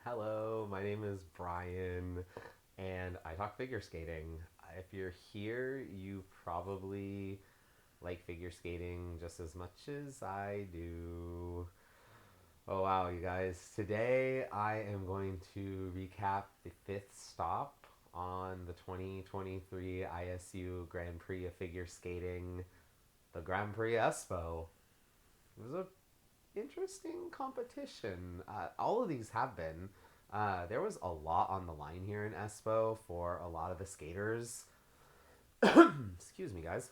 Hello, my name is Brian, and I talk figure skating. If you're here, you probably like figure skating just as much as I do. Oh, wow, you guys. Today I am going to recap the fifth stop on the 2023 ISU Grand Prix of Figure Skating, the Grand Prix Espoo. It was a interesting competition. All of these have been. There was a lot on the line here in Espoo for a lot of the skaters. Excuse me, guys.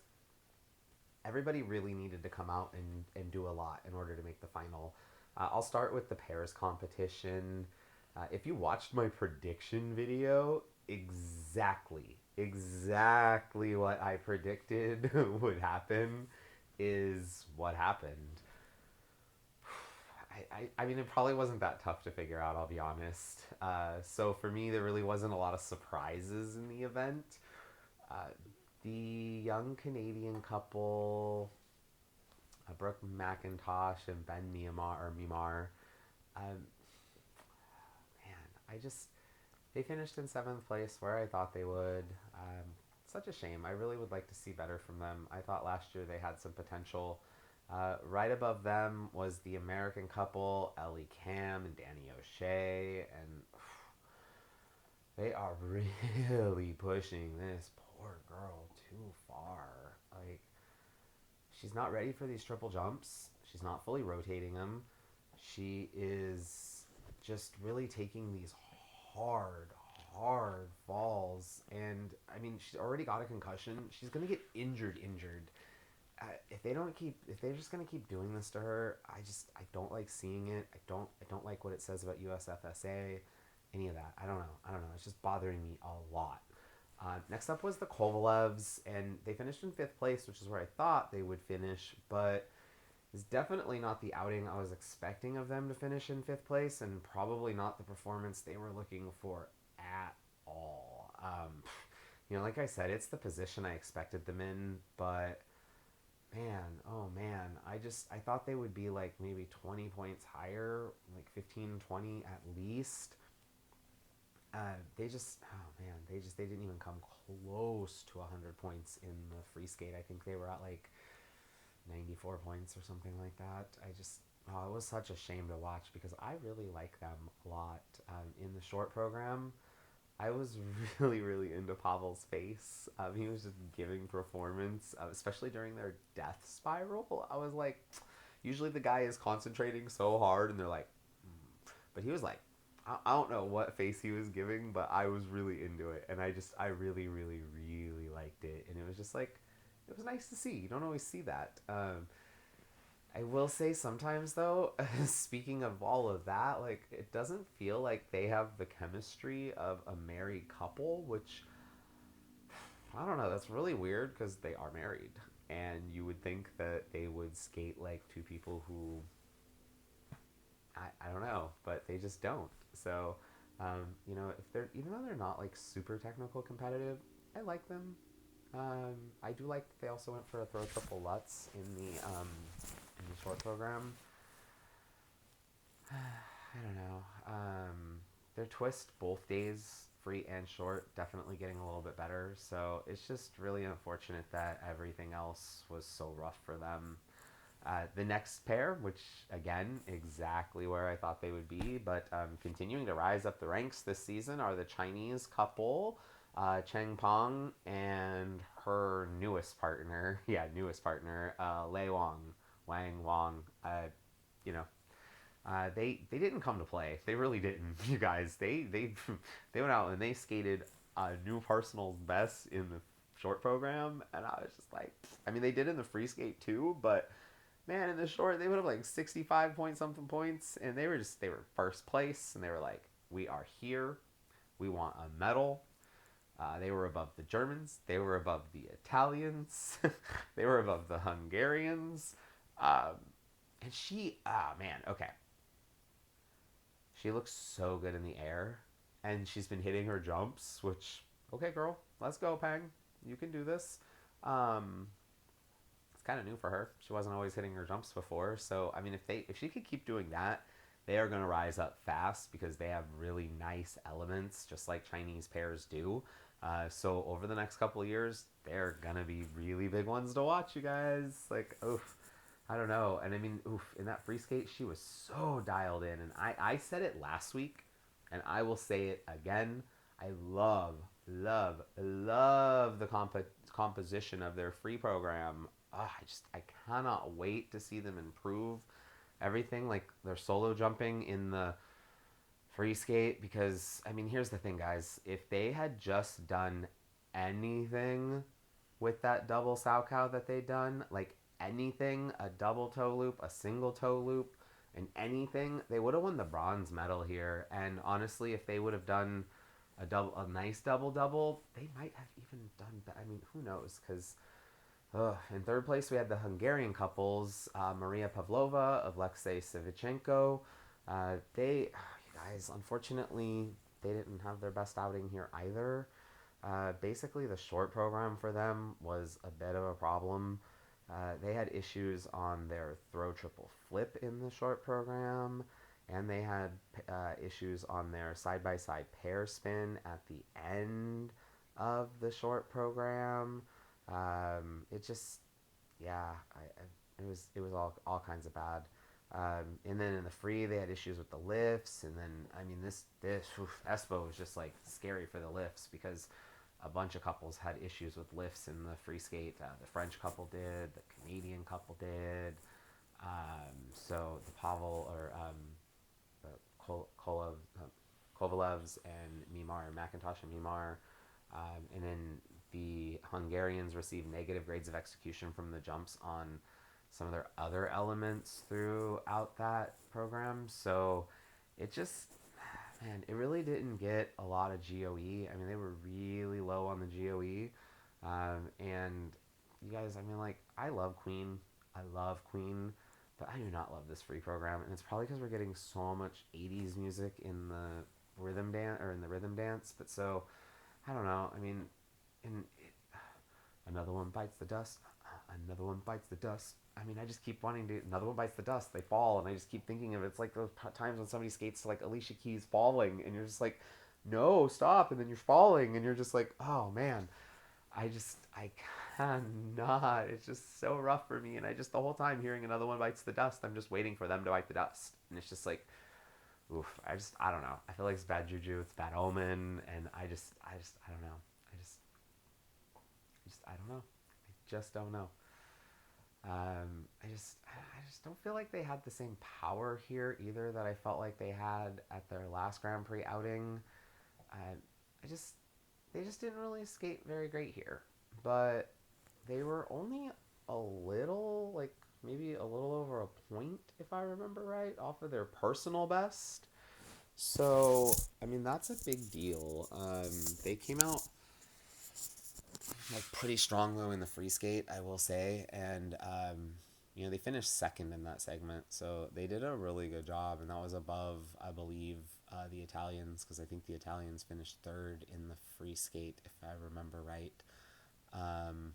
Everybody really needed to come out and do a lot in order to make the final. I'll start with the pairs competition. If you watched my prediction video, exactly what I predicted would happen is what happened. I mean, it probably wasn't that tough to figure out, I'll be honest. So for me, there really wasn't a lot of surprises in the event. Uh, the young Canadian couple, Brooke McIntosh and Ben Mimar, um, man, they finished in seventh place where I thought they would. Such a shame. I really would like to see better from them. I thought last year they had some potential. Right above them was the American couple, Ellie Cam and Danny O'Shea, and they are really pushing this poor girl too far. Like, she's not ready for these triple jumps. She's not fully rotating them. She is just really taking these hard, hard falls. And I mean, she's already got a concussion. She's gonna get injured. If they're just gonna keep doing this to her, I don't like seeing it. I don't like what it says about USFSA, any of that. I don't know. It's just bothering me a lot. Next up was the Kovalevs, and they finished in fifth place, which is where I thought they would finish, but it's definitely not the outing I was expecting of them to finish in fifth place, and probably not the performance they were looking for at all. Like I said, it's the position I expected them in, but man, oh man, I thought they would be like maybe 20 points higher, like 15, 20 at least. They didn't even come close to 100 points in the free skate. I think they were at like 94 points or something like that. It was such a shame to watch because I really like them a lot. In the short program, I was really into Pavel's face. He was just giving performance, especially during their death spiral. I was like, usually the guy is concentrating so hard and they're like, but he was like, I don't know what face he was giving, but I was really into it, and I really liked it, and it was just like, it was nice to see. You don't always see that. I will say sometimes though, speaking of all of that, like it doesn't feel like they have the chemistry of a married couple, which I don't know. That's really weird because they are married, and you would think that they would skate like two people who I don't know, but they just don't. So, if they're even though they're not like super technical competitive, I like them. I do like that they also went for a throw triple Lutz in the short program. I don't know. Their twist both days, free and short, definitely getting a little bit better. So it's just really unfortunate that everything else was so rough for them. The next pair, which again, exactly where I thought they would be, but continuing to rise up the ranks this season are the Chinese couple, Cheng Pong and her newest partner, Lei Wang Wang. You know, they didn't come to play. They really didn't. You guys, they went out and they skated a new personal best in the short program, and I was just like, I mean, they did in the free skate too, but man, in the short, they would have like 65 point something points, and they were first place, and they were like, we are here, we want a medal. They were above the Germans, they were above the Italians, they were above the Hungarians, um, and man, okay, she looks so good in the air, and she's been hitting her jumps, which okay, girl, let's go, Pang, you can do this. Um, it's kind of new for her. She wasn't always hitting her jumps before. So I mean, if she could keep doing that, they are going to rise up fast because they have really nice elements, just like Chinese pairs do. So over the next couple of years, they're gonna be really big ones to watch, you guys. Like, oof, I don't know. And I mean, oof, in that free skate, she was so dialed in. And I said it last week, and I will say it again. I love the composition of their free program. I cannot wait to see them improve everything. Like their solo jumping in the free skate, because I mean, here's the thing, guys. If they had just done anything with that double sow cow that they done, like anything, a double toe loop, a single toe loop, and anything, they would have won the bronze medal here. And honestly, if they would have done a nice double double, they might have even done. I mean, who knows? Because in third place, we had the Hungarian couples, Maria Pavlova of Alexei Savichenko. You guys, unfortunately, they didn't have their best outing here either. Basically, the short program for them was a bit of a problem. They had issues on their throw triple flip in the short program, and they had issues on their side by side pair spin at the end of the short program. It just, yeah, it was all kinds of bad. And then in the free, they had issues with the lifts, and then I mean this Espoo was just like scary for the lifts because a bunch of couples had issues with lifts in the free skate. The French couple did, the Canadian couple did. So the Pavel or the Kovalevs and Mimar, McIntosh and Mimar, and then the Hungarians received negative grades of execution from the jumps on some of their other elements throughout that program. So it just, man, it really didn't get a lot of GOE. I mean, they were really low on the GOE. And you guys, I mean, like, I love Queen. I love Queen. But I do not love this free program. And it's probably because we're getting so much 80s music in the rhythm dance, or in the rhythm dance. But so, I don't know. I mean, and another one bites the dust. Another one bites the dust. I mean, I just keep wanting to. Another one bites the dust. They fall, and I just keep thinking of it. It's like those times when somebody skates to like Alicia Keys falling, and you're just like, no, stop, and then you're falling, and you're just like, oh man, I cannot. It's just so rough for me, and I just the whole time hearing another one bites the dust, I'm just waiting for them to bite the dust, and it's just like, oof. I don't know. I feel like it's bad juju. It's bad omen, and I don't know. I don't know. I just don't know. I just don't feel like they had the same power here either that I felt like they had at their last Grand Prix outing. Uh, I just they just didn't really skate very great here, but they were only a little, like maybe a little over a point if I remember right off of their personal best. So I mean that's a big deal. They came out like pretty strong though in the free skate, I will say, and you know they finished second in that segment, so they did a really good job, and that was above, I believe, the Italians, because I think the Italians finished third in the free skate if I remember right.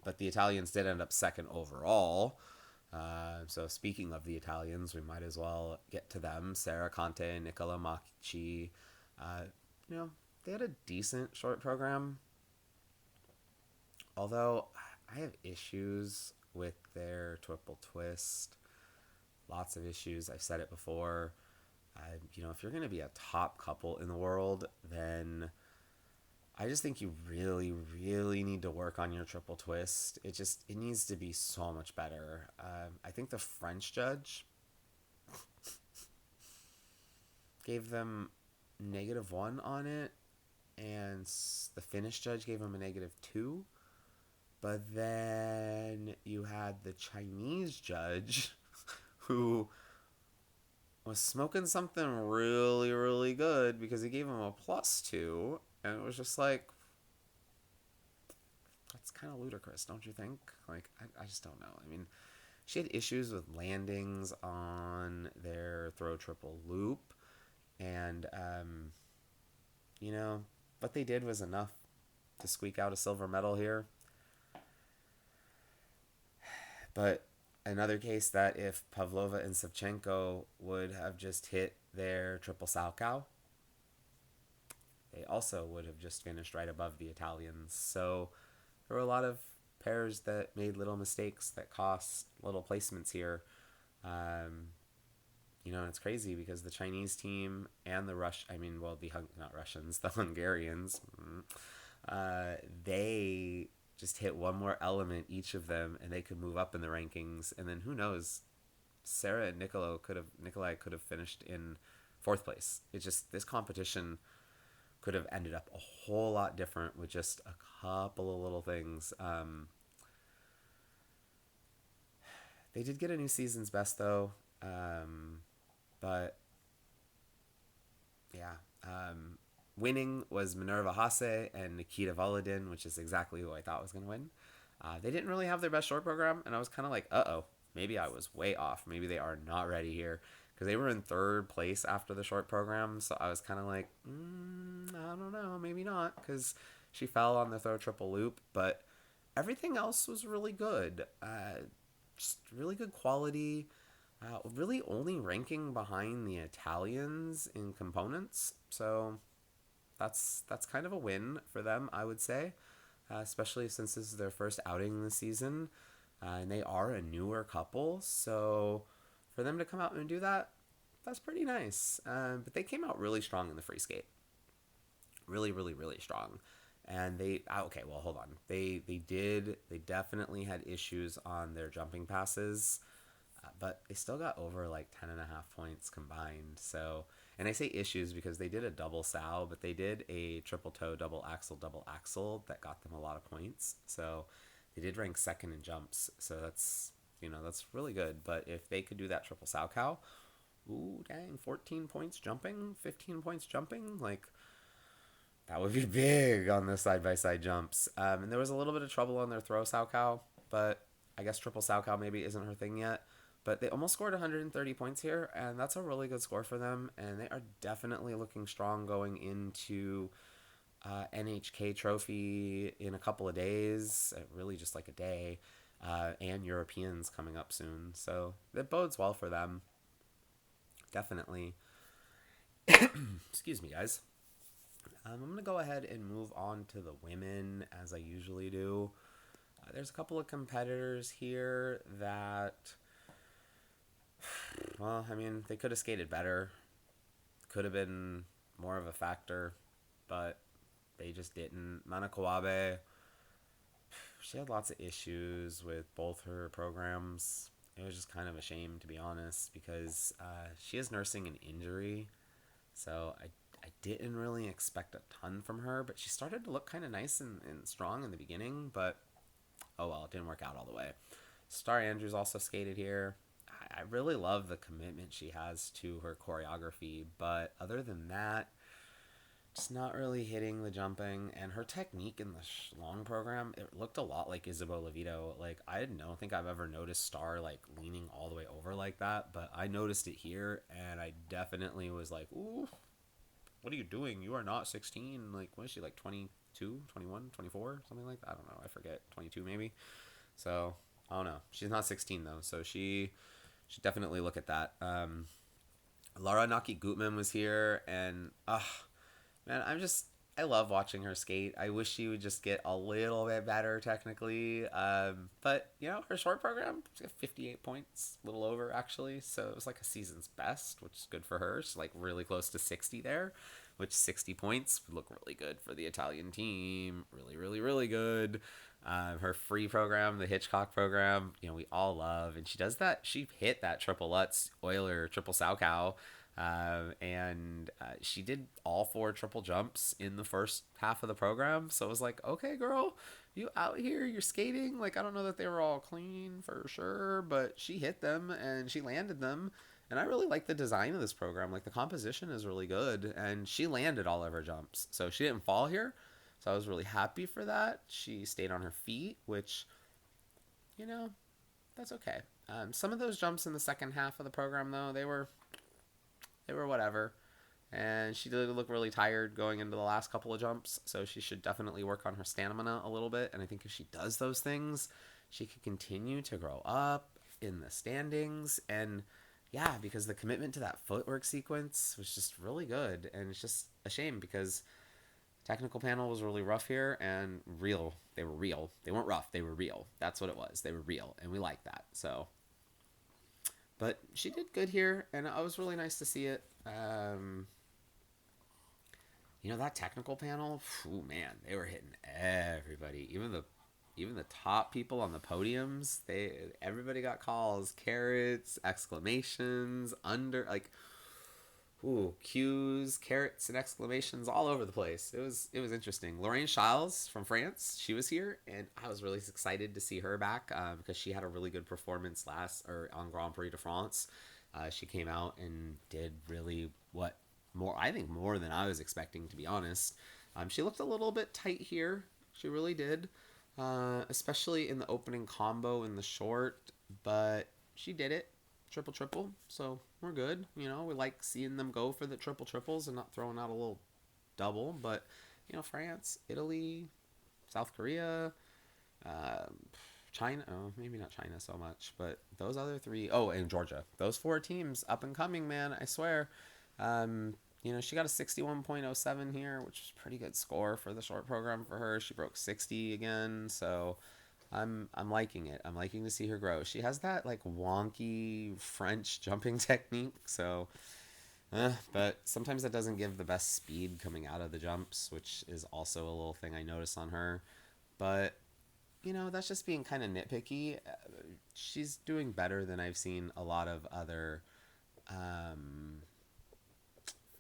But the Italians did end up second overall. So speaking of the Italians, we might as well get to them. Sarah Conte, Nicola Machi. Uh, you know, they had a decent short program. Although I have issues with their triple twist, lots of issues. I've said it before. You know, if you're going to be a top couple in the world, then I just think you really, really need to work on your triple twist. It needs to be so much better. I think the French judge gave them -1 on it, and the Finnish judge gave them a -2. But then you had the Chinese judge who was smoking something really, really good because he gave him a +2. And it was just like, that's kind of ludicrous, don't you think? Like, I just don't know. I mean, she had issues with landings on their throw triple loop. And, you know, what they did was enough to squeak out a silver medal here. But another case that if Pavlova and Savchenko would have just hit their triple salchow, they also would have just finished right above the Italians. So there were a lot of pairs that made little mistakes that cost little placements here. Um, and it's crazy because the Chinese team and not Russians, the Hungarians, they just hit one more element each of them, and they could move up in the rankings. And then who knows? Sarah and Nikolai could have finished in fourth place. It's just this competition could have ended up a whole lot different with just a couple of little things. They did get a new season's best though, but yeah. Winning was Minerva Hase and Nikita Volodin, which is exactly who I thought was going to win. They didn't really have their best short program, and I was kind of like, uh-oh, maybe I was way off. Maybe they are not ready here. Because they were in third place after the short program, so I was kind of like, I don't know, maybe not, because she fell on the throw triple loop, but everything else was really good. Just really good quality. Really only ranking behind the Italians in components, so that's kind of a win for them, I would say, especially since this is their first outing this season, and they are a newer couple. So for them to come out and do that, that's pretty nice. But they came out really strong in the free skate, really, really, really strong. And okay, well, hold on. They definitely had issues on their jumping passes, but they still got over like 10.5 points combined. So, and I say issues because they did a double sow, but they did a triple toe double axle that got them a lot of points. So they did rank second in jumps. So that's really good. But if they could do that triple sow cow, ooh, dang, 14 points jumping, 15 points jumping, like that would be big on the side-by-side jumps. And there was a little bit of trouble on their throw sow cow, but I guess triple sow cow maybe isn't her thing yet. But they almost scored 130 points here, and that's a really good score for them. And they are definitely looking strong going into NHK Trophy in a couple of days, really just like a day, and Europeans coming up soon. So that bodes well for them. Definitely. Excuse me, guys. I'm going to go ahead and move on to the women as I usually do. There's a couple of competitors here that, well, I mean, they could have skated better. Could have been more of a factor, but they just didn't. Mana Kawabe, she had lots of issues with both her programs. It was just kind of a shame, to be honest, because she is nursing an injury. So I didn't really expect a ton from her, but she started to look kind of nice and strong in the beginning, but oh well, it didn't work out all the way. Star Andrews also skated here. I really love the commitment she has to her choreography, but other than that, just not really hitting the jumping. And her technique in the long program, it looked a lot like Isabeau Levito. Like, I don't think I've ever noticed Star like leaning all the way over like that, but I noticed it here, and I definitely was like, ooh, what are you doing? You are not 16. Like, what is she, like 22, 21, 24, something like that? I don't know. I forget. 22 maybe. So, I don't know. She's not 16 though, so she should definitely look at that. Lara Naki Gutman was here, and man, I love watching her skate. I wish she would just get a little bit better technically. But her short program, she got 58 points, a little over actually. So it was like a season's best, which is good for her. She's like really close to 60 there, which 60 points would look really good for the Italian team. Really, really, really good. Her free program, the Hitchcock program, we all love, and she does that. She hit that triple Lutz Euler triple Salchow. And she did all 4 triple jumps in the first half of the program. So it was like, okay, girl, you out here, you're skating. Like, I don't know that they were all clean for sure, but she hit them and she landed them. And I really like the design of this program. Like, the composition is really good, and she landed all of her jumps. So she didn't fall here. So I was really happy for that. She stayed on her feet, which, that's okay. Some of those jumps in the second half of the program, though, they were whatever. And she did look really tired going into the last couple of jumps, so she should definitely work on her stamina a little bit. And I think if she does those things, she could continue to grow up in the standings. And yeah, because the commitment to that footwork sequence was just really good, and it's just a shame because technical panel was really rough here and real. They were real. They weren't rough. They were real. That's what it was. They were real, and we like that. So, but she did good here, and it was really nice to see it. That technical panel, oh man, they were hitting everybody, even the top people on the podiums. Everybody got calls, carrots, exclamations, under like, ooh, cues, carrots, and exclamations all over the place. It was interesting. Lorraine Chiles from France, she was here, and I was really excited to see her back because she had a really good performance last or on Grand Prix de France. She came out and did really what more I think more than I was expecting, to be honest. She looked a little bit tight here. She really did, especially in the opening combo in the short, but she did it triple triple. So we're good. We like seeing them go for the triple triples and not throwing out a little double. But France, Italy, South Korea, uh, China. Oh, maybe not China so much, but those other three. Oh, and Georgia. Those four teams up and coming, man. I swear. Um, she got a 61.07 here, which is a pretty good score for the short program for her. She broke 60 again, so I'm liking it. I'm liking to see her grow. She has that like wonky French jumping technique, so but sometimes that doesn't give the best speed coming out of the jumps, which is also a little thing I notice on her. But that's just being kind of nitpicky. She's doing better than I've seen a lot of other um,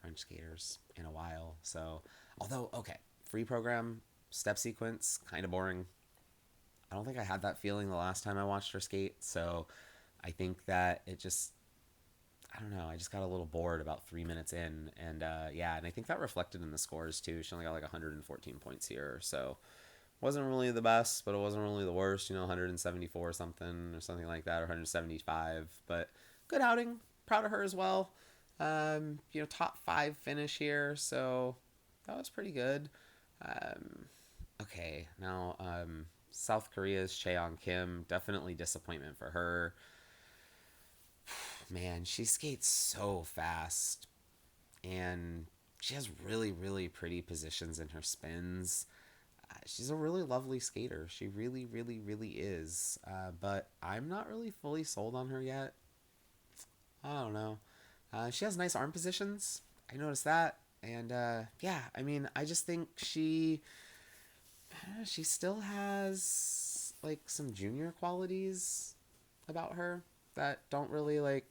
French skaters in a while. So, although okay, free program step sequence kind of boring. I don't think I had that feeling the last time I watched her skate. So I think that it just, I don't know, I just got a little bored about 3 minutes in. And yeah, and I think that reflected in the scores too. She only got like 114 points here. So wasn't really the best, but it wasn't really the worst, 174 something or something like that, or 175. But good outing. Proud of her as well. Top five finish here. So that was pretty good. Um, okay, now South Korea's Cheon Kim, definitely disappointment for her. Man, she skates so fast, and she has really, really pretty positions in her spins. She's a really lovely skater. She really, really, really is. But I'm not really fully sold on her yet. I don't know. She has nice arm positions. I noticed that. And yeah, I mean, I just think she still has like some junior qualities about her that don't really like,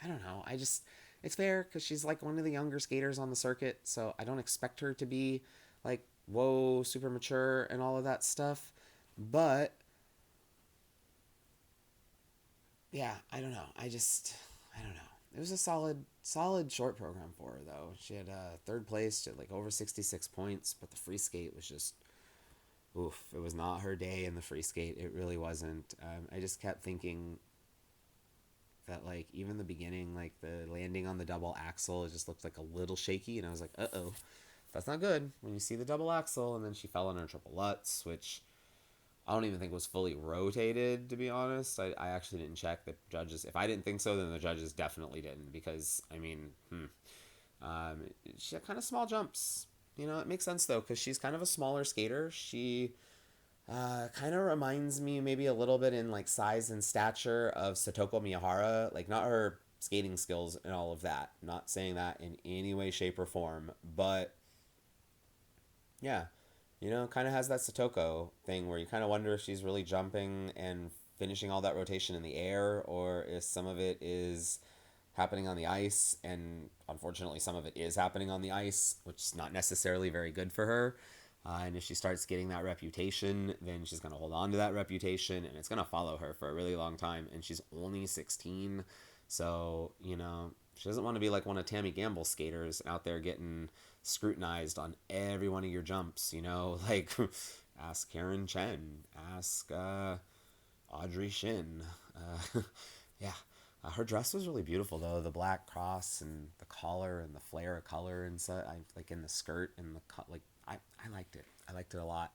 I don't know. It's fair because she's like one of the younger skaters on the circuit, so I don't expect her to be like whoa super mature and all of that stuff. But yeah, I don't know. I don't know. It was a solid short program for her though. She had third place, she had like over 66 points, but the free skate was just oof. It was not her day in the free skate. It really wasn't. I just kept thinking that like even the beginning, like the landing on the double axle, it just looked like a little shaky, and I was like, oh, that's not good. When you see the double axle, and then she fell on her triple lutz, which I don't even think was fully rotated. To be honest, I actually didn't check the judges. If I didn't think so, then the judges definitely didn't because I mean, she had kind of small jumps. It makes sense though because she's kind of a smaller skater. She kind of reminds me maybe a little bit in like size and stature of Satoko Miyahara. Like not her skating skills and all of that. Not saying that in any way, shape, or form. But yeah, kind of has that Satoko thing where you kind of wonder if she's really jumping and finishing all that rotation in the air or if some of it is happening on the ice. And unfortunately, some of it is happening on the ice, which is not necessarily very good for her. And if she starts getting that reputation, then she's going to hold on to that reputation and it's going to follow her for a really long time. And she's only 16. So, she doesn't want to be like one of Tammy Gamble's skaters out there getting scrutinized on every one of your jumps, like ask Karen Chen, ask Audrey Shin. Yeah. Her dress was really beautiful though. The black cross and the collar and the flare of color and so I like in the skirt and the like. I liked it. I liked it a lot.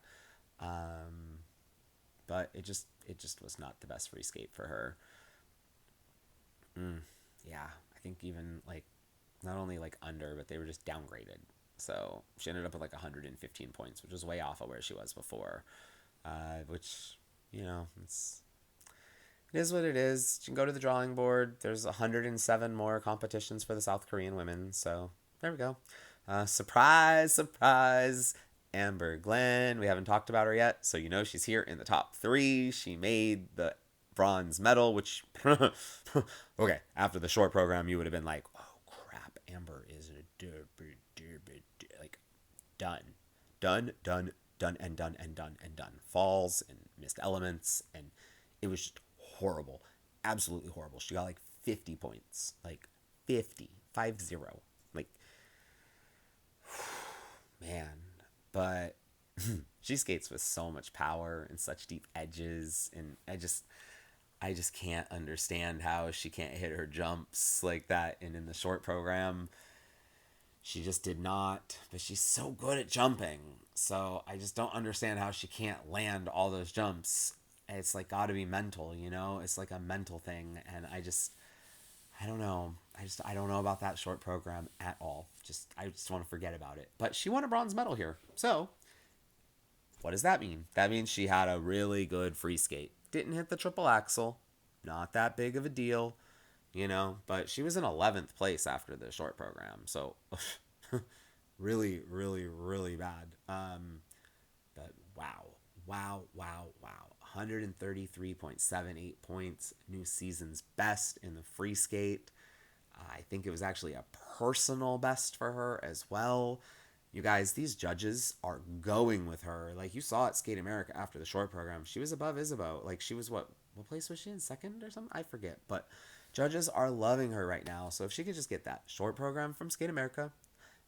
Um, but it just was not the best free skate for her. yeah, I think even like not only like under, but they were just downgraded. So she ended up with like 115 points, which was way off of where she was before. Which, it is what it is. You can go to the drawing board. There's 107 more competitions for the South Korean women. So there we go. Surprise, surprise. Amber Glenn. We haven't talked about her yet, so she's here in the top three. She made the bronze medal, which, okay, after the short program, you would have been like, oh crap, Amber is like done. Done, done, done, and done, and done, and done. Falls and missed elements, and it was just horrible. Absolutely horrible. She got like 50 points. Like 50. 5-0. Like, man. But she skates with so much power and such deep edges, and I just can't understand how she can't hit her jumps like that. And in the short program, she just did not, but she's so good at jumping. So I just don't understand how she can't land all those jumps. It's like got to be mental. It's like a mental thing. And I don't know. I don't know about that short program at all. I just want to forget about it. But she won a bronze medal here. So what does that mean? That means she had a really good free skate. Didn't hit the triple axel. Not that big of a deal. But she was in 11th place after the short program. So really, really, really bad. But wow. Wow, wow, wow. 133.78 points. New season's best in the free skate. I think it was actually a personal best for her as well. You guys, these judges are going with her. Like you saw at Skate America after the short program, she was above Isabeau. Like she was what place was she in? Second or something? I forget. But judges are loving her right now. So if she could just get that short program from Skate America,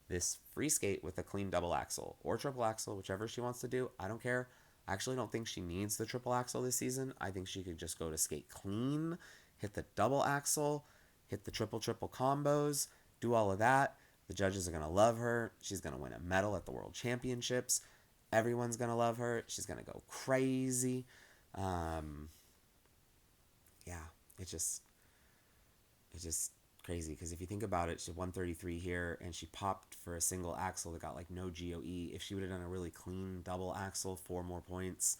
this free skate with a clean double axel or triple axel, whichever she wants to do, I don't care. I actually don't think she needs the triple axel this season. I think she could just go to skate clean, hit the double axel, hit the triple combos, do all of that. The judges are going to love her. She's going to win a medal at the World Championships. Everyone's going to love her. She's going to go crazy. Um, yeah, it's just crazy because if you think about it, she 133 here and she popped for a single axle that got like no GOE. If she would have done a really clean double axle, 4 more points.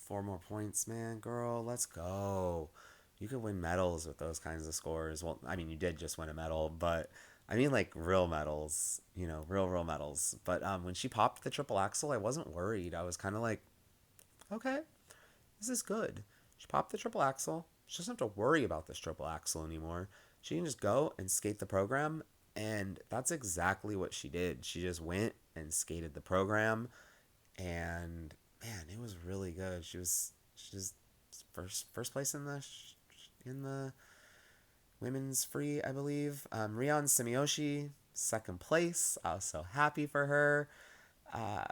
4 more points, man, girl, let's go. You could win medals with those kinds of scores. Well, I mean, you did just win a medal, but I mean, like real medals, real medals. But when she popped the triple axle, I wasn't worried. I was kind of like, okay, this is good. She popped the triple axle. She doesn't have to worry about this triple axle anymore. She can just go and skate the program. And that's exactly what she did. She just went and skated the program. And man, it was really good. She was first place in the women's free, I believe. Rion Semioshi, second place. I was so happy for her. Uh,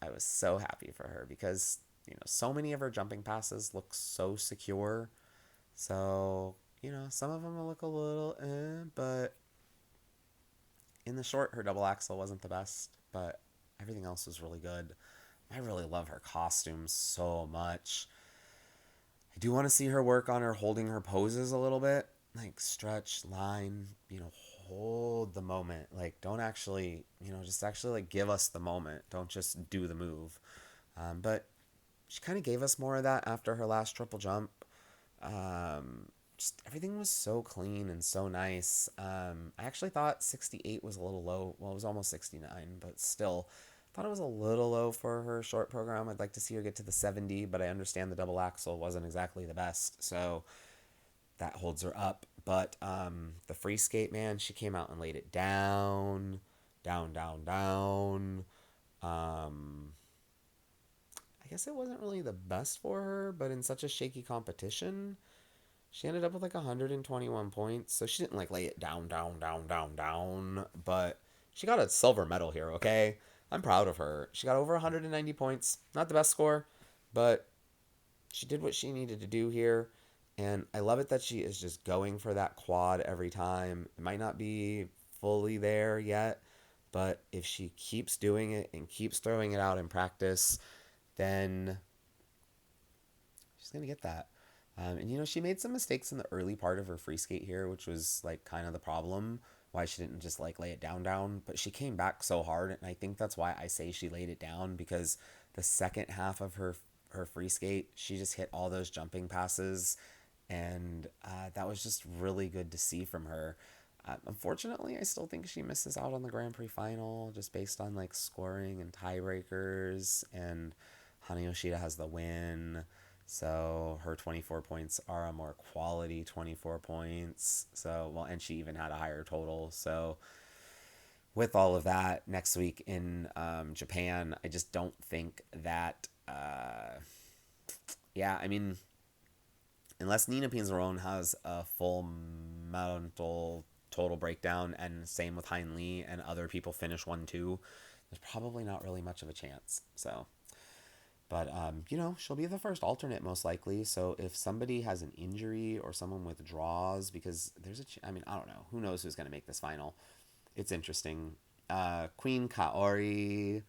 I was so happy for her because so many of her jumping passes look so secure. So some of them will look a little, but in the short, her double axel wasn't the best, but everything else was really good. I really love her costume so much. I do want to see her work on her holding her poses a little bit, like stretch, line, hold the moment. Like don't actually, just actually like give us the moment. Don't just do the move. But she kind of gave us more of that after her last triple jump. Just everything was so clean and so nice. I actually thought 68 was a little low. Well, it was almost 69, but still, thought it was a little low for her short program. I'd like to see her get to the 70, but I understand the double axel wasn't exactly the best, so that holds her up. But the free skate, man, she came out and laid it down, down, down, down. Um, I guess it wasn't really the best for her, but in such a shaky competition, she ended up with like 121 points. So she didn't like lay it down, down, down, down, down. But she got a silver medal here, okay? I'm proud of her. She got over 190 points. Not the best score, but she did what she needed to do here. And I love it that she is just going for that quad every time. It might not be fully there yet, but if she keeps doing it and keeps throwing it out in practice, then she's going to get that. And she made some mistakes in the early part of her free skate here, which was like kind of the problem. Why she didn't just like lay it down, but she came back so hard, and I think that's why I say she laid it down, because the second half of her free skate, she just hit all those jumping passes, and that was just really good to see from her. Unfortunately, I still think she misses out on the Grand Prix final just based on like scoring and tiebreakers, and Hana Yoshida has the win. So her 24 points are a more quality 24 points. So, well, and she even had a higher total. So, with all of that, next week in Japan, I just don't think that, yeah, I mean, unless Nina Pinzarone has a full mental total breakdown, and same with Hein Lee and other people finish 1-2, there's probably not really much of a chance. So, but she'll be the first alternate most likely. So if somebody has an injury or someone withdraws, because there's I mean, I don't know, who knows who's going to make this final. It's interesting. Queen Kaori,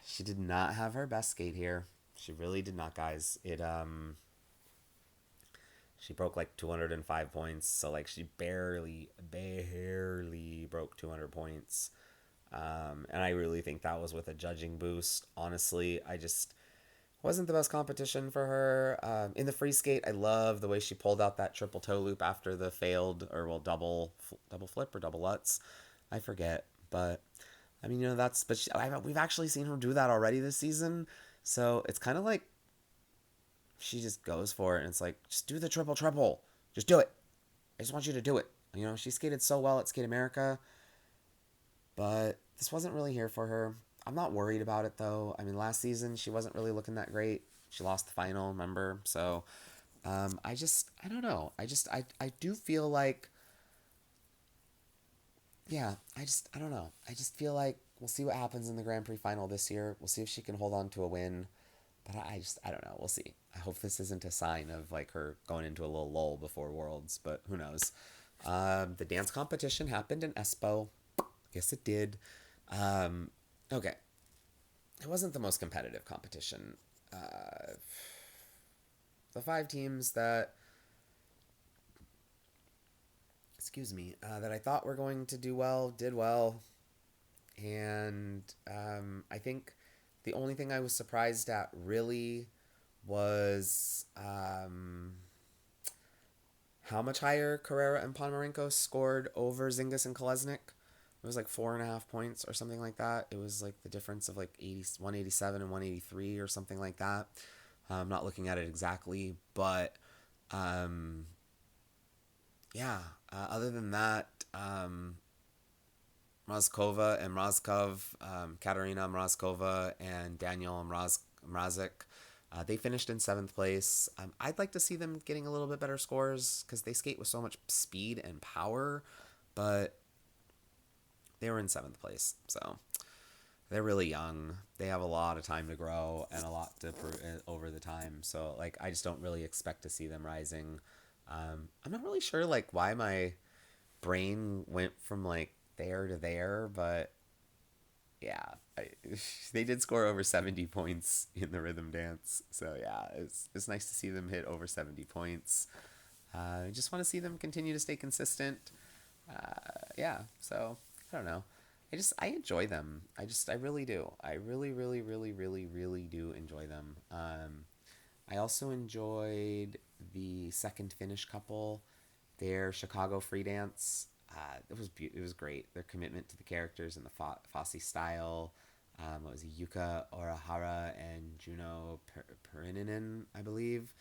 she did not have her best skate here. She really did not, guys. She broke like 205 points, so like she barely broke 200 points. And I really think that was with a judging boost. Honestly, I just wasn't the best competition for her. In the free skate, I love the way she pulled out that triple toe loop after the failed, or well, double flip or double lutz. I forget, but I mean, that's, but we've actually seen her do that already this season. So it's kind of like she just goes for it, and it's like, just do the triple triple. Just do it. I just want you to do it. She skated so well at Skate America, but this wasn't really here for her. I'm not worried about it though. I mean, last season she wasn't really looking that great. She lost the final, remember? So, I don't know. I do feel like, yeah, I don't know. I just feel like we'll see what happens in the Grand Prix final this year. We'll see if she can hold on to a win. But I don't know. We'll see. I hope this isn't a sign of like her going into a little lull before Worlds, but who knows? The dance competition happened in Espoo. Yes, it did. Um, okay, it wasn't the most competitive competition. The five teams that, excuse me, that I thought were going to do well did well, and I think the only thing I was surprised at really was how much higher Carrera and Ponomarenko scored over Zingis and Kolesnik. It was like 4.5 points or something like that. It was like the difference of like 187 and 183 or something like that. I'm not looking at it exactly, but um, yeah. Other than that, Mrazkova and Mrazkov, Katarina Mrazkova and Daniel Mrazek, they finished in seventh place. I'd like to see them getting a little bit better scores because they skate with so much speed and power, but they were in seventh place. So they're really young. They have a lot of time to grow and a lot to over the time. So like, I just don't really expect to see them rising. I'm not really sure like why my brain went from like there to there, but yeah, they did score over 70 points in the rhythm dance. So yeah, it's nice to see them hit over 70 points. I just want to see them continue to stay consistent. Yeah, so I don't know. I enjoy them. I really do. I really, really, really, really, really do enjoy them. I also enjoyed the second Finnish couple, their Chicago free dance. It was great. Their commitment to the characters and the Fosse style. What was it, Yuka Orahara and Juno Perininen, I believe.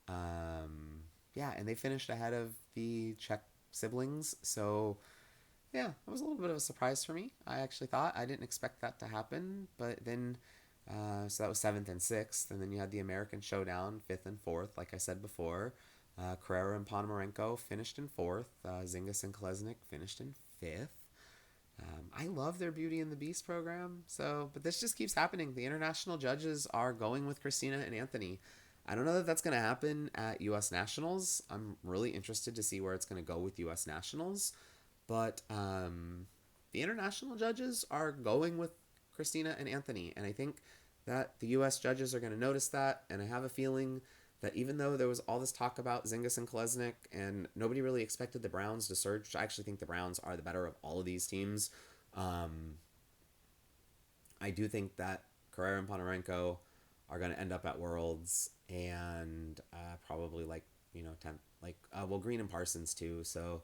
Yeah, and they finished ahead of the Czech siblings. So yeah, it was a little bit of a surprise for me. I actually thought I didn't expect that to happen, but then so that was seventh and sixth, and then you had the American Showdown, fifth and fourth, like I said before. Carrera and Ponomarenko finished in fourth. Zingis and Kolesnik finished in fifth. I love their Beauty and the Beast program. So, but this just keeps happening. The international judges are going with Christina and Anthony. I don't know that that's going to happen at U.S. Nationals. I'm really interested to see where it's going to go with U.S. Nationals. But the international judges are going with Christina and Anthony. And I think that the U.S. judges are going to notice that, and I have a feeling that even though there was all this talk about Zingis and Kolesnik, and nobody really expected the Browns to surge, which I actually think the Browns are the better of all of these teams, I do think that Carrera and Ponomarenko are going to end up at Worlds, and probably like 10th, like well, Green and Parsons too. So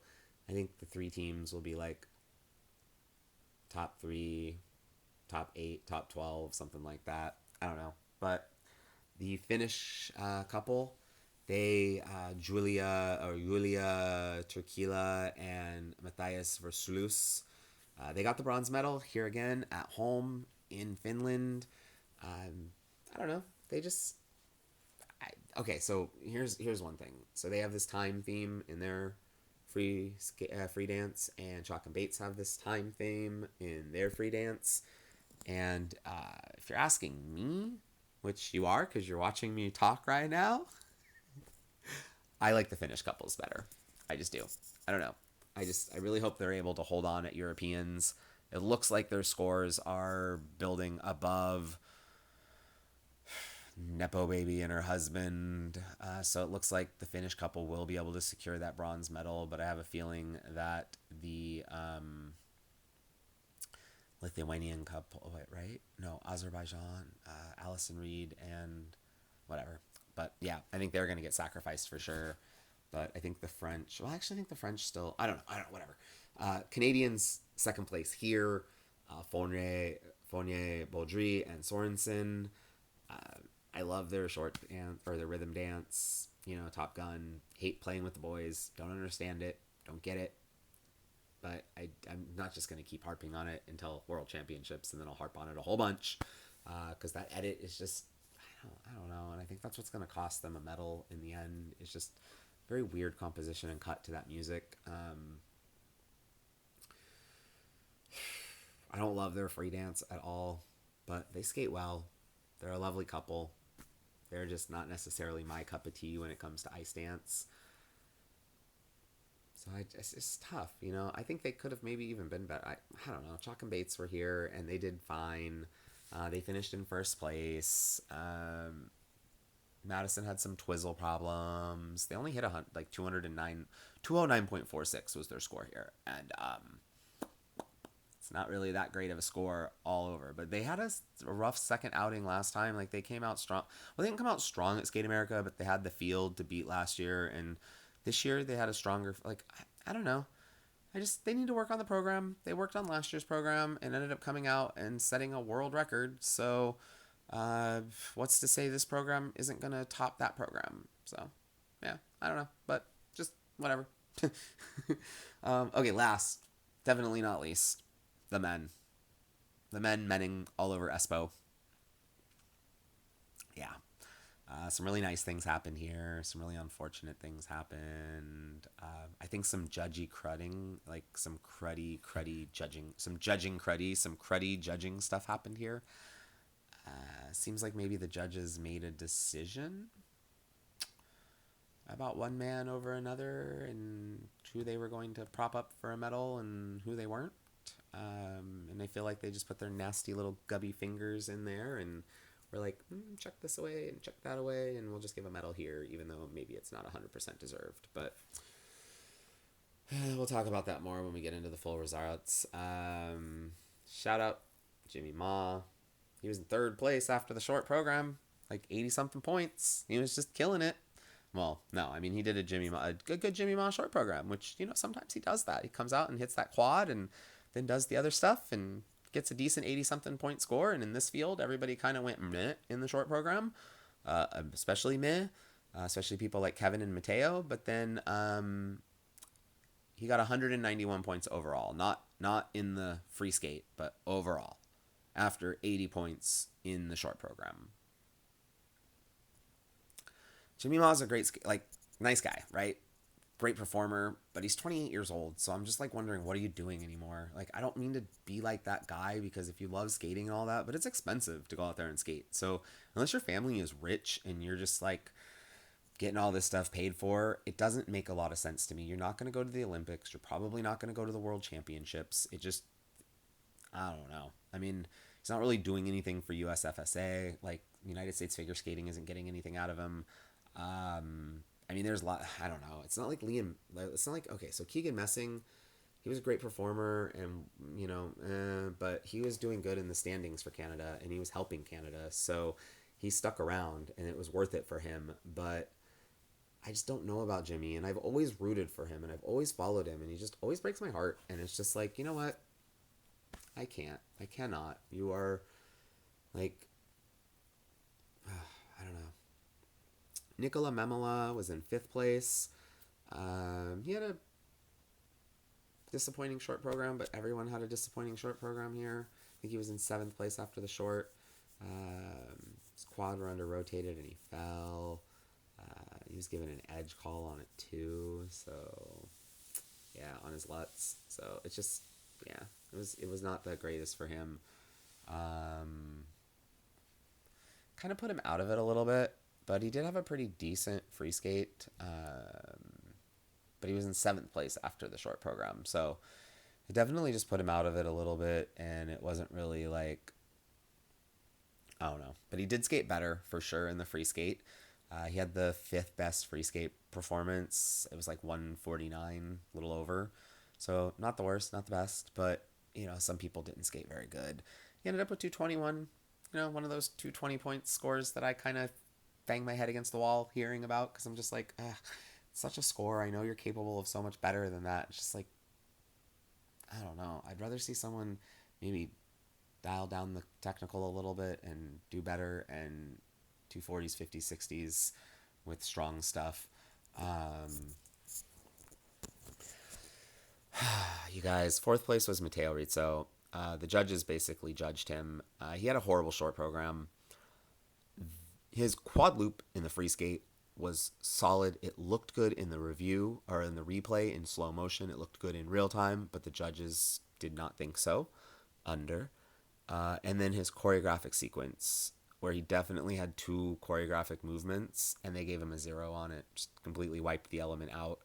I think the three teams will be like top three, top eight, top 12, something like that. I don't know, but the Finnish couple, they Julia Turkila and Matthias Versulus, they got the bronze medal here again at home in Finland. I don't know. They just okay. So here's one thing. So they have this time theme in their free dance, and Chalk and Bates have this time theme in their free dance. And if you're asking me, which you are because you're watching me talk right now, I like the Finnish couples better. I just do. I don't know. I really hope they're able to hold on at Europeans. It looks like their scores are building above Nepo Baby and her husband. So it looks like the Finnish couple will be able to secure that bronze medal, but I have a feeling that the Lithuanian couple, right? No, Azerbaijan, Allison Reed, and whatever. But yeah, I think they're going to get sacrificed for sure. But I think the French, well, I actually think the French still, I don't know, whatever. Canadians, second place here. Fournier, Baudry, and Sorensen. I love their short dance, or their rhythm dance. Top Gun. Hate playing with the boys. Don't understand it. Don't get it. But I'm not just going to keep harping on it until World Championships, and then I'll harp on it a whole bunch. Because that edit is just, I don't know. And I think that's what's going to cost them a medal in the end. It's just very weird composition and cut to that music. I don't love their free dance at all, but they skate well. They're a lovely couple. They're just not necessarily my cup of tea when it comes to ice dance. So it's tough, I think they could have maybe even been better. I don't know. Chalk and Bates were here, and they did fine. They finished in first place. Madison had some twizzle problems. They only hit 209, 209.46 was their score here, and it's not really that great of a score all over. But they had a rough second outing last time. Like, they came out strong. Well, they didn't come out strong at Skate America, but they had the field to beat last year, and this year they had a stronger, I don't know. They need to work on the program. They worked on last year's program and ended up coming out and setting a world record. So what's to say this program isn't going to top that program? So yeah, I don't know, but just whatever. Okay, last, definitely not least, the men. The men menning all over Espoo. Yeah. Some really nice things happened here. Some really unfortunate things happened. I think some judgy crudding, like some cruddy judging, some cruddy judging stuff happened here. Seems like maybe the judges made a decision about one man over another and who they were going to prop up for a medal and who they weren't. And I feel like they just put their nasty little gubby fingers in there, and we're like, check this away and check that away, and we'll just give a medal here, even though maybe it's not 100% deserved. But we'll talk about that more when we get into the full results. Shout out Jimmy Ma. He was in third place after the short program, like 80-something points. He was just killing it. Well, no, I mean, he did a good Jimmy Ma short program, which, sometimes he does that. He comes out and hits that quad and then does the other stuff and gets a decent 80-something point score. And in this field, everybody kind of went meh in the short program, especially meh, especially people like Kevin and Mateo. But then he got 191 points overall, not in the free skate, but overall, after 80 points in the short program. Jimmy Ma's a great, nice guy, right? Great performer, but he's 28 years old, so I'm just wondering, what are you doing anymore? I don't mean to be like that guy, because if you love skating and all that, but it's expensive to go out there and skate. So unless your family is rich and you're just getting all this stuff paid for, it doesn't make a lot of sense to me. You're not going to go to the Olympics. You're probably not going to go to the World Championships. It just, I don't know. I mean, He's not really doing anything for USFSA. Like United States figure skating isn't getting anything out of him. I mean, there's a lot. I don't know. It's not like Liam. It's not like okay. So Keegan Messing, he was a great performer, and but he was doing good in the standings for Canada, and he was helping Canada. So he stuck around, and it was worth it for him. But I just don't know about Jimmy, and I've always rooted for him, and I've always followed him, and he just always breaks my heart. And it's just like, you know what? I can't. I cannot. You are like, I don't know. Nikola Memela was in fifth place. He had a disappointing short program, but everyone had a disappointing short program here. I think he was in seventh place after the short. His quad were under rotated and he fell. He was given an edge call on it too. So yeah, on his Lutz. So it's just it was not the greatest for him. Kind of put him out of it a little bit, but he did have a pretty decent free skate. But he was in seventh place after the short program, so it definitely just put him out of it a little bit, and it wasn't really like, I don't know. But he did skate better for sure in the free skate. He had the fifth best free skate performance. It was like 149, a little over. So not the worst, not the best, but some people didn't skate very good. He ended up with 221, one of those 220 point scores that I kind of bang my head against the wall hearing about, because I'm just like, it's such a score. I know you're capable of so much better than that. It's just like, I don't know. I'd rather see someone maybe dial down the technical a little bit and do better, and 240s, 50s, 60s with strong stuff. You guys, fourth place was Matteo Rizzo. The judges basically judged him. He had a horrible short program. His quad loop in the free skate was solid. It looked good in the review or in the replay in slow motion. It looked good in real time, but the judges did not think so. And then his choreographic sequence, where he definitely had two choreographic movements, and they gave him a 0 on it. Just completely wiped the element out.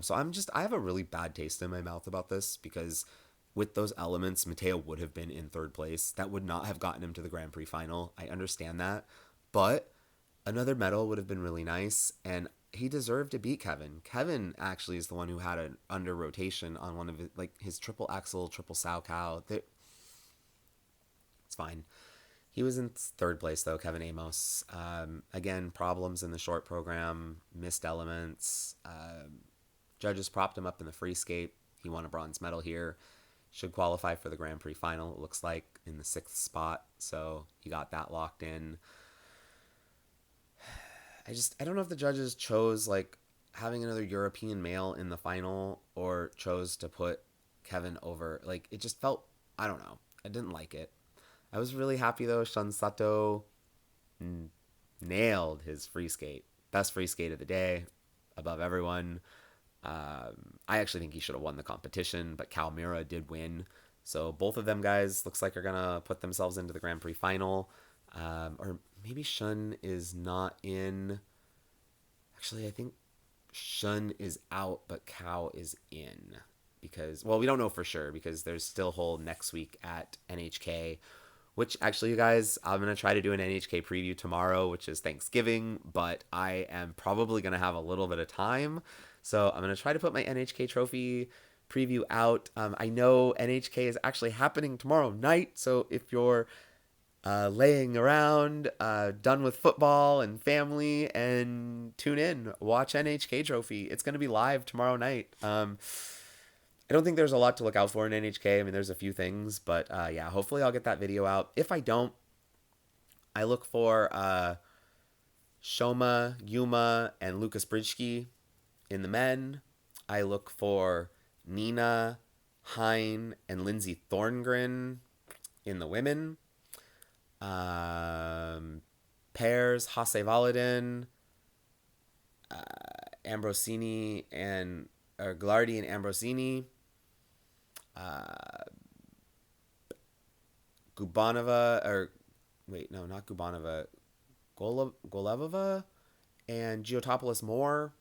So I have a really bad taste in my mouth about this, because with those elements, Matteo would have been in third place. That would not have gotten him to the Grand Prix final. I understand that. But another medal would have been really nice, and he deserved to beat Kevin. Kevin actually is the one who had an under rotation on one of his triple axel, triple sow cow. It's fine. He was in third place, though, Kevin Amos. Again, problems in the short program, missed elements. Judges propped him up in the free skate. He won a bronze medal here. Should qualify for the Grand Prix final, it looks like, in the 6th spot. So he got that locked in. I don't know if the judges chose having another European male in the final, or chose to put Kevin over. It just felt, I don't know. I didn't like it. I was really happy though. Shun Sato nailed his free skate. Best free skate of the day, above everyone. I actually think he should have won the competition, but Cal Mira did win. So both of them guys looks like are going to put themselves into the Grand Prix final. Or maybe Shun is not in. Actually, I think Shun is out, but Cal is in. Because, well, we don't know for sure, because there's still hold next week at NHK. Which, actually, you guys, I'm going to try to do an NHK preview tomorrow, which is Thanksgiving. But I am probably going to have a little bit of time. So I'm going to try to put my NHK trophy preview out. I know NHK is actually happening tomorrow night. So if you're laying around, done with football and family, and tune in, watch NHK trophy. It's going to be live tomorrow night. I don't think there's a lot to look out for in NHK. I mean, there's a few things, but yeah, hopefully I'll get that video out. If I don't, I look for Shoma, Yuma, and Lucas Bridgky in the men. I look for Nina, Hein, and Lindsay Thorngren in the women. Pairs, Hasse Valadin, Ambrosini, and Glardi and Ambrosini. Gubanova, or wait, no, not Gubanova. Golevova and Giotopoulos Moore.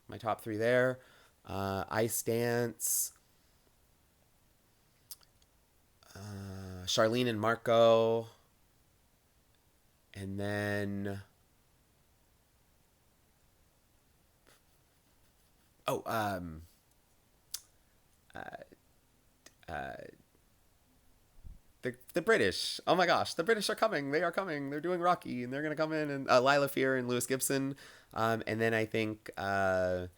My top 3 there. Ice Dance. Charlene and Marco. And then... Oh, uh, uh, the British. Oh my gosh, the British are coming. They are coming. They're doing Rocky, and they're gonna come in. And Lila Fear and Lewis Gibson. And then I think Terkela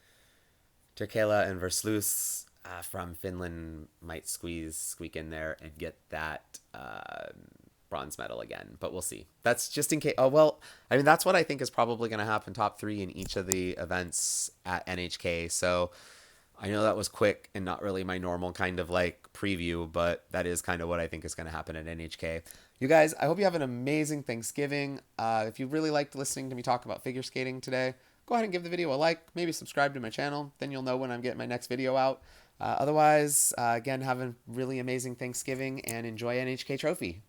and Versluis from Finland might squeak in there and get that bronze medal again. But we'll see. That's just in case. Oh well, I mean that's what I think is probably going to happen. Top 3 in each of the events at NHK. So I know that was quick and not really my normal kind of like preview, but that is kind of what I think is going to happen at NHK. You guys, I hope you have an amazing Thanksgiving. If you really liked listening to me talk about figure skating today, go ahead and give the video a like, maybe subscribe to my channel. Then you'll know when I'm getting my next video out. Otherwise, again, have a really amazing Thanksgiving and enjoy NHK Trophy.